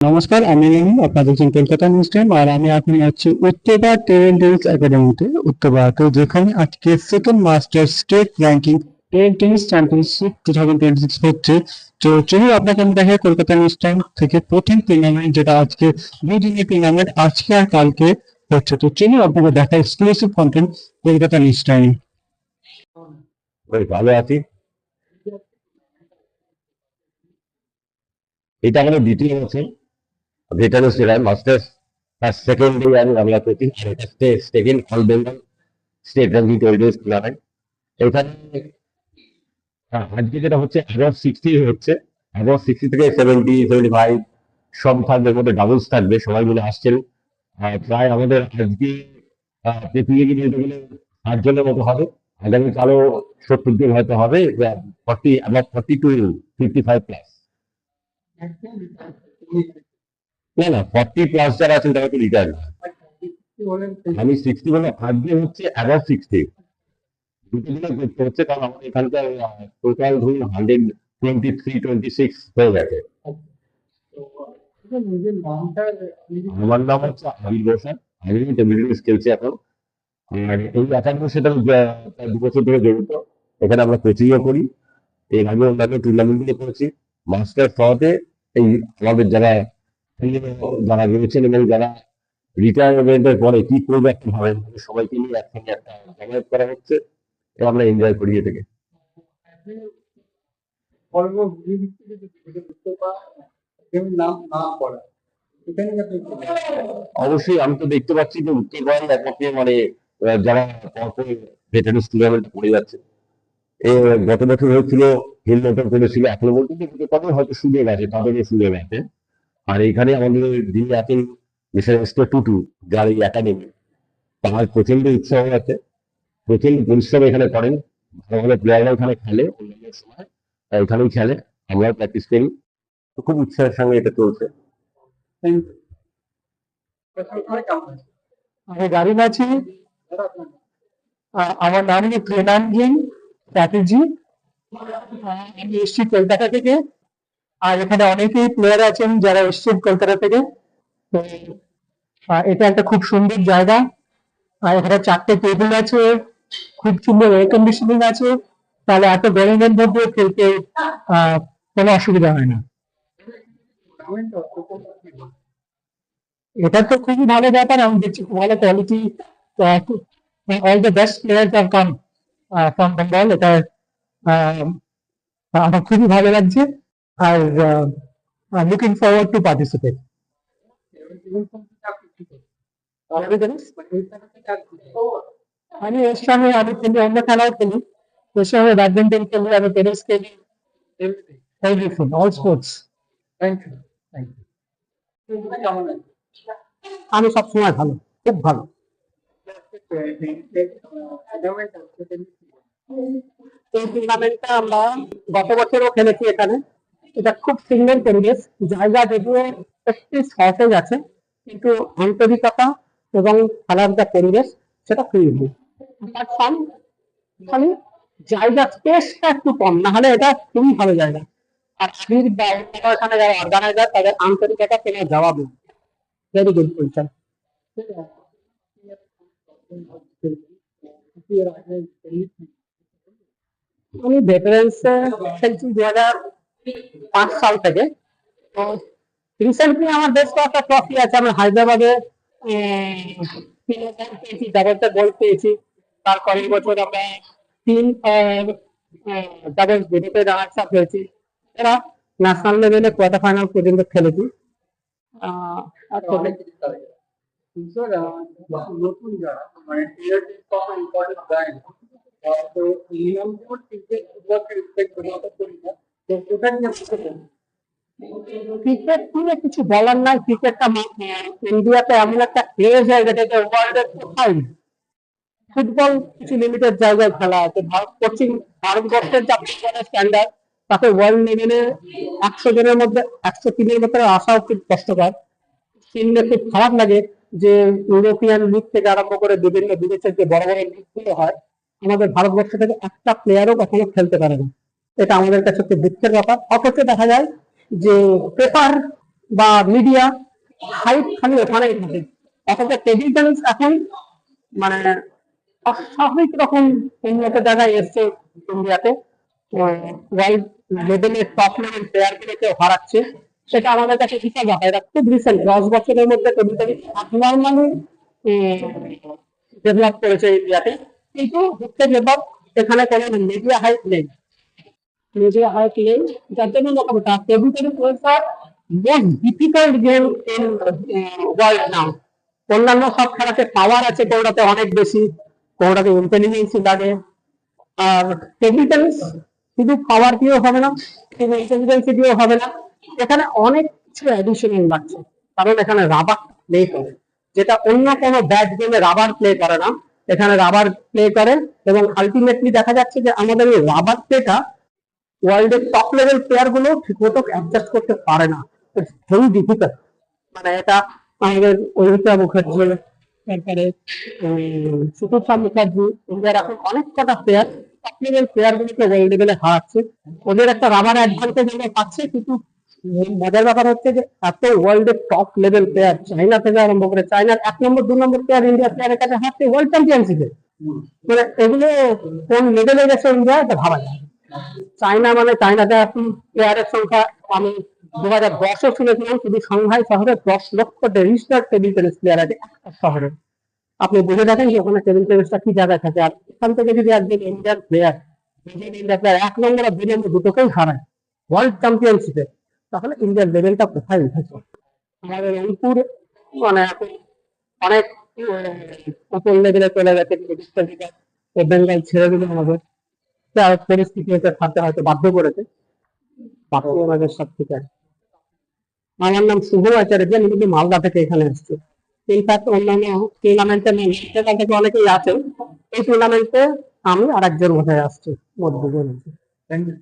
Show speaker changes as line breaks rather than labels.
নমস্কার, আমি রাহুল। আপনারা দেখছেন কলকাতা নিউজ টাইম। আর আমি এখন আছি উত্তরপাড়া টেবিল টেনিস একাডেমিতে, উত্তরপাড়াতে, যেখানে আজকে second master state ranking table tennis championship 2026 হচ্ছে। তো চলুন আপনাকে আমি দেখাই কলকাতা নিউজ টাইম থেকে প্রথম টুর্নামেন্ট, যেটা আজকে দুদিনের টুর্নামেন্ট, আজকে আর কালকে হচ্ছে। তো চলুন আপনাকে দেখা exclusive content Kolkata news time.
ভালো আছি। এটা আমাদের দ্বিতীয় বছর ভেটারেন্স মাস্টার্স, তার সেকেন্ড ডে আমি বাংলা পেয়েছি। আর এটা second all Bengal state ranking table tournament. এখানে আজকে যেটা হচ্ছে অ্যাবভ 60 হচ্ছে, অ্যাবভ 60 থেকে 70, 75 সব থাকবে, এর মধ্যে ডাবলস থাকবে, সবাই মিলে আসছেন। প্রায় আমাদের আজকে প্রতিযোগী বলতে গেলে 8 জনের মতো হবে। আগামীকালও 70 জন হয়তো হবে, 40 অ্যাবভ 40 টু 55 প্লাস। না না, 40 প্লাস যারা আছেন তারা তো রিটায়ার্ড। আমি 60 মানে আজকে হচ্ছে অ্যাবভ 60 দুটো দিনে করতে হচ্ছে, কারণ আমাদের এখানকার টোটাল ধরুন 123-26 হয়ে গেছে। আমার নাম হচ্ছে আবির বসাক। আমি টেবিল টেনিস খেলছি এখন। আর এই একাডেমির সাথে আমি প্রায় 2 বছর ধরে জড়িত। এখানে আমরা কোচিংও করি, এর আগে অন্যান্য টুর্নামেন্ট গুলো করেছি। মাস্টার ফতে এই আমাদের যারা যারা রয়েছেন এবং যারা রিটায়ারমেন্টের পরে কি করবে একটা ভাবেন, সবাইকে নিয়ে একসঙ্গে একটা জমায়েত করা হচ্ছে এবং আমরা এনজয় করি এটাকে। অবশ্যই আমি তো দেখতে পাচ্ছি যে উত্তরবঙ্গ একমাত্র মানে যারা পরপর ভেটারেন্স টুর্নামেন্ট করে যাচ্ছে। গত বছর হয়েছিল, হিলমটন করেছিল, এখনো বলতে তাদের হয়তো সুযোগ আছে, তাদেরও সুযোগ আছে। আর এখানে আমাদের যিনি আছেন মিস্টার এসকে টুটু, যার এই একাডেমি, তার প্রচন্ড উৎসাহ আছে, প্রচন্ড পরিশ্রম এখানে করেন। ভালো ভালো প্লেয়াররা এখানে খেলে, অন্যান্য সময় এখানেই খেলে, আমরা প্র্যাকটিস করি। তো খুব উৎসাহের সঙ্গে এটা চলছে।
আমি গাড়ি আছি। আমার নাম হলো প্রেমাঞ্জন চ্যাটার্জি। আমি এসছি কলকাতা থেকে। আর এখানে অনেকেই প্লেয়ার আছেন যারা এসছেন কলকাতা থেকে। তো এটা একটা খুব সুন্দর জায়গা। আর এখানে 4টে টেবিল আছে, খুব সুন্দর এয়ার কন্ডিশনিং আছে। তাহলে এত গরমের মধ্যে খেলতে কোনো অসুবিধা হয় না। এটা তো খুবই ভালো ব্যাপার। আমি দেখছি খুব ভালো quality. All the best players have come from Bengal. এটা আহ, আমার খুবই ভালো লাগছে। আর লুকিং ফরওয়ার্ড টু পার্টিসিপেট। আমি এর সঙ্গে আমি খেলি, অন্য খেলাও খেলি। এর সঙ্গে ব্যাডমিন্টন খেলি, আমি টেনিস খেলি, এভরিথিং, অল স্পোর্টস। আমি সবসময় ভালো, খুব ভালো। এই টুর্নামেন্টটা আমরা গত বছরও খেলেছি এখানে। এটা খুব সুন্দর পরিবেশ। জায়গা যদিও একটু শর্টেজ আছে, কিন্তু আন্তরিকতা এবং খেলার যে পরিবেশ, সেটা খুবই ভালো। খালি জায়গা স্পেসটা একটু কম, না হলে এটা খুবই ভালো জায়গা। আর আবির বা অন্যান্য এখানে যারা অর্গানাইজার, তাদের আন্তরিকতা কোনো জবাব নেই। Very good position. আমি ভেটারেন্স খেলছি 2005 সাল থেকে। তো রিসেন্টলি আমার বেশ কয়েকটা ট্রফি আছে। আমি হায়দ্রাবাদে পেয়েছি, ডাবলসে গোল্ড পেয়েছি। তারপর এই বছর আমরা 3 ডাবলস গ্রুপে রানার্স আপ হয়েছি। এরা ন্যাশনাল লেভেলে কোয়ার্টার ফাইনাল পর্যন্ত খেলেছি। আর নতুন যারা মানে তো নিয়ম ক্রিকেট নিয়ে কিছু বলার নাই। ক্রিকেটটা ইন্ডিয়াতে এমন একটা ক্রেজ হয়ে গেছে যে ওয়ার্ল্ডের কোথায় ফুটবল কিছু লিমিটেড জায়গায় খেলা আছে। ভারতবর্ষের যা ফুটবলের স্ট্যান্ডার্ড, তাতে ওয়ার্ল্ড লেভেলে 100 জনের মধ্যে 103-এর মধ্যে আসাও খুব কষ্টকর। শুনলে খুব খারাপ লাগে যে ইউরোপিয়ান লিগ থেকে আরম্ভ করে বিভিন্ন বিদেশের যে বড় বড় লিগ গুলো হয়, আমাদের ভারতবর্ষ থেকে একটা প্লেয়ারও কখনো খেলতে পারে না। এটা আমাদের কাছে খুব দুঃখের ব্যাপার। অথচ দেখা যায় যে পেপার বা মিডিয়া হাইট খালি ওখানেই থাকে। অথচ টেবিল টেনিস এখন মানে অস্বাভাবিক রকম উন্নত জায়গায় এসছে ইন্ডিয়াতে, ওয়ার্ল্ড লেভেলের টপ লেভেল প্লেয়ার গুলোকে হারাচ্ছে। সেটা আমাদের কাছে বিশাল ব্যাপার। এটা খুব রিসেন্ট 10 বছরের মধ্যে টেবিল টেনিস নর্মালি ডেভেলপ করেছে ইন্ডিয়াতে। কিন্তু হচ্ছে ব্যাপার, এখানে কোনো মিডিয়া হাইট নেই, মিডিয়া হাইট নেই, যার জন্য মোটামুটি table tennis most difficult game in world now. অন্যান্য সব খেলাতে পাওয়ার আছে, কোনোটাতে অনেক বেশি, কোনোটাতে ইন্টেলিজেন্স লাগে। আর টেবিল টেনিস শুধু পাওয়ার দিয়েও হবে না, শুধু ইন্টেলিজেন্স দিয়েও হবে না, এখানে অনেক কিছু অ্যাডিশনাল লাগছে। কারণ এখানে রাবার প্লে করে, যেটা অন্য কোনো ব্যাট গেমে রাবার প্লে করে না, এখানে রাবার প্লে করে। এবং আলটিমেটলি দেখা যাচ্ছে যে আমাদের এই রাবার প্লেটা ওয়ার্ল্ডের টপ লেভেল প্লেয়ার গুলো ঠিকমতো অ্যাডজাস্ট করতে পারে না, ভেরি ডিফিকাল্ট। মানে এটা আমাদের অভিষেক মুখার্জি, তারপরে সুতোষা মুখার্জি, ইন্ডিয়ার এখন অনেক কটা প্লেয়ার টপ লেভেল প্লেয়ার গুলোকে ওয়ার্ল্ড লেভেলে হারাচ্ছে। ওদের একটা রাবার অ্যাডভান্টেজ আমরা পাচ্ছে। কিন্তু মজার ব্যাপার হচ্ছে যে এত ওয়ার্ল্ডের টপ লেভেল প্লেয়ার, চাইনা থেকে আরম্ভ করে, চাইনার 1 নম্বর 2 নম্বর প্লেয়ার ইন্ডিয়ার প্লেয়ারের কাছে হারছে ওয়ার্ল্ড চ্যাম্পিয়নশিপে। মানে এগুলো কোন লেভেলে গেছে ইন্ডিয়া, এটা ভাবা যায় না। চায়না মানে চায়নাতে এখন প্লেয়ারের সংখ্যা আমি 2010-এ শুনেছিলাম শুধু সাংহাই শহরে 10 লক্ষ রেজিস্টার্ড টেবিল টেনিস প্লেয়ার আছে একটা শহরে। আপনি বুঝে দেখেন যে ওখানে টেবিল টেনিসটা কি জায়গায় থাকে। আর এখান থেকে যদি একজন ইন্ডিয়ান প্লেয়ার, ইন্ডিয়ান প্লেয়ার 1 নম্বর আর 2 নম্বর দুটোকেই হারায় ওয়ার্ল্ড চ্যাম্পিয়নশিপে, তাহলে ইন্ডিয়ার লেভেলটা কোথায় উঠেছে। আমাদের রংপুর মানে এখন অনেক উপর লেভেলে চলে গেছে, বেঙ্গল ছেড়ে দিল আমাদের, যা পরিস্থিতি হতে থাকতে হয়তো বাধ্য করেছে। বাকি আমাদের সব ঠিক আছে। আমার নাম শুভ আচার্য, আমি কিন্তু মালদা থেকে এখানে এসেছি। ইনফ্যাক্ট অন্যান্য টুর্নামেন্টে সেখান থেকে অনেকেই আছেন, এই টুর্নামেন্টে আমি আর একজন বোধহয় আসছি, মধ্যে। Thank you.